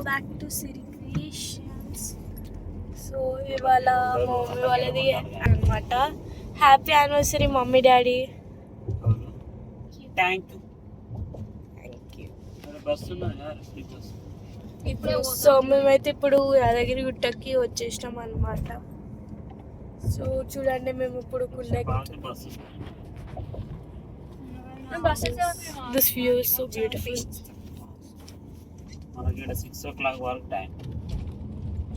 Back to Siri creations. So ఇవాళ మా mummy వాళ్ళది అనమాట. Happy anniversary mummy daddy. Thank you. ఇప్పుడు సో మేమైతే ఇప్పుడు యాదగిరి గుట్టకి వచ్చేసినాం అనమాట. సో చూడండి మేము ఇప్పుడు this view is so beautiful. మనకి 6 o'clock వరకు టైం.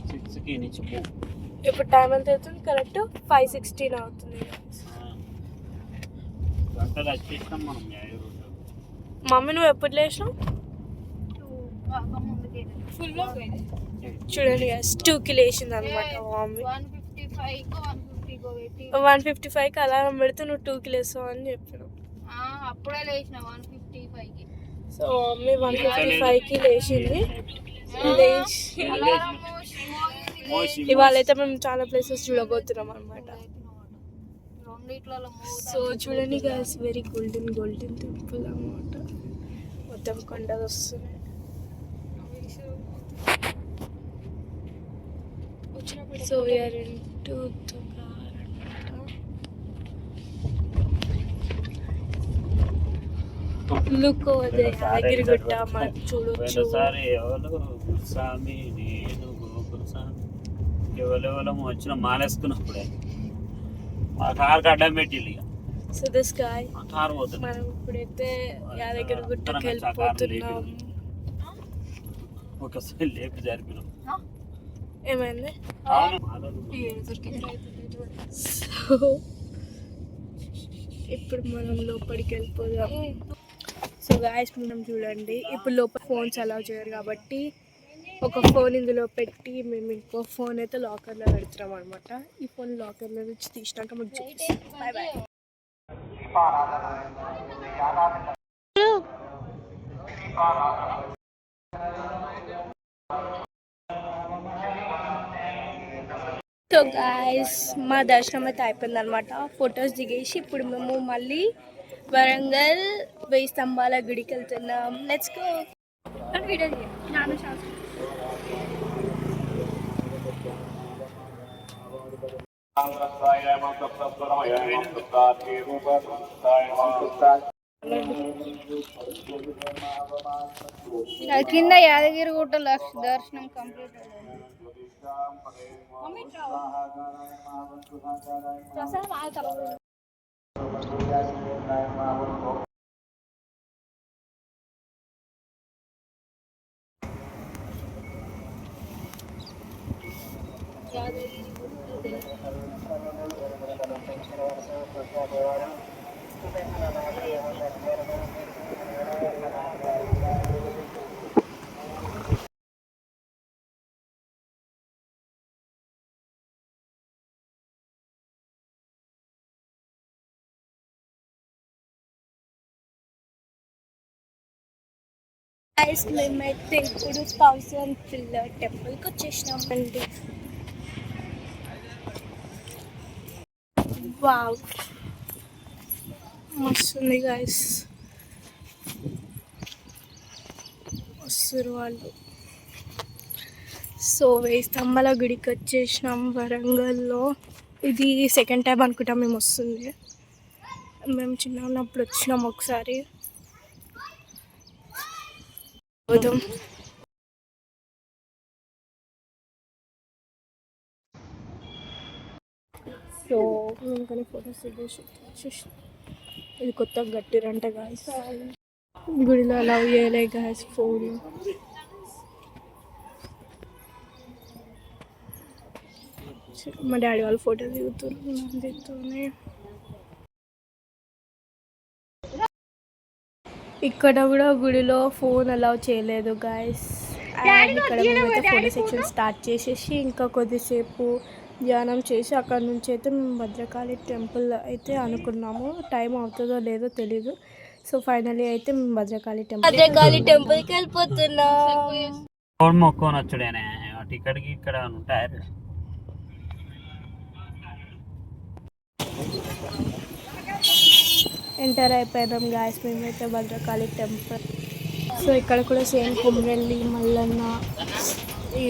6కి నుంచి ఇప్పుడు టైం ఎంత అవుతుంది? కరెక్ట్ 5:16 అవుతుంది. గంటలు వచ్చేసినాం మనం. మమ్మీ నువ్వు ఎప్పుడు లేచినావు? చూడండి 2కి లేచింది అనమాట మమ్మీ. 155కి అలారం పెడితే నువ్వు 2కి లేస్తావు అని చెప్పాను. అప్పుడే లేచిన 155కి. సో మమ్మీ 155కి లేచింది. ఇవాళ అయితే మేము చాలా ప్లేసెస్ చూడబోతున్నాం అనమాట. సో చూడండి గైస్, వెరీ గోల్డెన్ టెంపుల్ అనమాట. మొత్తం కొండలు వస్తున్నాయి. So we are into the car అనమాట. Look over the Yadagiri Gutta మనం చూడొచ్చు. స్వామి నేను గోకులస్వామి ఎవరెవరో వచ్చిన మాలేసుకున్నప్పుడే మా కార్ అడ్డం పెట్టిల్లు. సో దిస్ గాయ్ మనం ఇప్పుడైతే యాదగిరి గుట్టకి వెళ్ళిపోతున్నాం. ఒకసారి లేపు జరిపినాం. ఏమైంది? సో ఇప్పుడు మనం లోపలికి వెళ్ళిపోదాం. సో గాయస్ మనం చూడండి, ఇప్పుడు లోపల ఫోన్స్ అలౌ చేయరు కాబట్టి ఒక ఫోన్ ఇందులో పెట్టి మేము ఇంకో ఫోన్ అయితే లాకర్లో పెడుతున్నాం అనమాట. ఈ ఫోన్ లాకర్లో నుంచి తీసినాక మీకు చూపిస్తాం. Bye bye. సో గాయస్ మా దర్శనం అయితే అయిపోయింది అనమాట. ఫొటోస్ దిగేసి ఇప్పుడు మేము మళ్ళీ వరంగల్ 1000 స్తంభాల గుడికి వెళ్తున్నాం. Let's go. కింద యాదగిరి గుట్ట దర్శనం కంప్లీట్ అయింది. గైస్ మేమైతే ఇప్పుడు 1000 పిల్లర్ టెంపుల్కి వచ్చేసినాం అండి. వావ్ మస్తుంది గైస్, వస్తారు వాళ్ళు. సో 1000 స్తంభాల గుడికి వచ్చేసినాం వరంగల్లో. ఇది సెకండ్ టైం అనుకుంటాం మేము వస్తుంది. మేము చిన్న ఉన్నప్పుడు వచ్చినాం ఒకసారి. సో మేము కానీ ఫోటోస్ వచ్చేసి ఇది కొత్తగా కట్టిరంట గాయస్. గుడిలో అలా చేయలే గాయస్ ఫోన్. మా డాడీ వాళ్ళు ఫోటో దిగుతున్నారు. ఇక్కడ కూడా గుడిలో ఫోన్ అలౌ చేయలేదు గాయస్. అండ్ ఇక్కడ మేమైతే ఫోటో సెక్షన్ స్టార్ట్ చేసేసి ఇంకా కొద్దిసేపు ధ్యానం చేసి అక్కడ నుంచి అయితే మేము భద్రకాళి టెంపుల్ అయితే అనుకున్నాము. టైం అవుతుందో లేదో తెలీదు. సో ఫైనలీ అయితే మేము భద్రకాళి టెంపుల్కి వెళ్ళిపోతున్నాం. మొక్కొని వచ్చుడేనే ఇక్కడికి ఇక్కడ ఉంటారు. ఎంటర్ అయిపోయినాం గాయస్ మేమైతే భద్రకాళి టెంపుల్. సో ఇక్కడ కూడా సేమ్ కుమ్రెల్లి మల్లన్న ఈ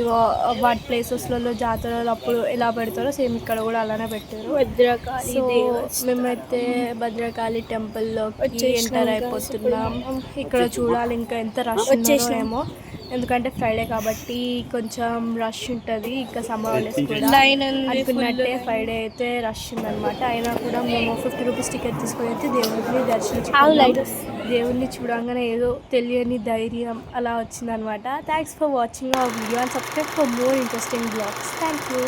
వాటి ప్లేసెస్లలో జాతరలు అప్పుడు ఎలా పెడతారో సేమ్ ఇక్కడ కూడా అలానే పెట్టారు. భద్రకాళి సో మేమైతే భద్రకాళి టెంపుల్లోకి ఎంటర్ అయిపోతున్నాం. ఇక్కడ చూడాలి ఇంకా ఎంత రష్ ఏమో, ఎందుకంటే ఫ్రైడే కాబట్టి కొంచెం రష్ ఉంటుంది. ఇంకా సమ్మర్ హాలిడేస్ కూడా అనుకున్నట్టే ఫ్రైడే అయితే రష్ ఉందన్నమాట. అయినా కూడా మేము 50 రూపీస్ టికెట్ తీసుకొని అయితే దేవుడిని దర్శించుకున్నాం. దేవుడిని చూడంగానే ఏదో తెలియని ధైర్యం అలా వచ్చిందనమాట. Thanks for watching our video and subscribe for more interesting blogs. Thank you.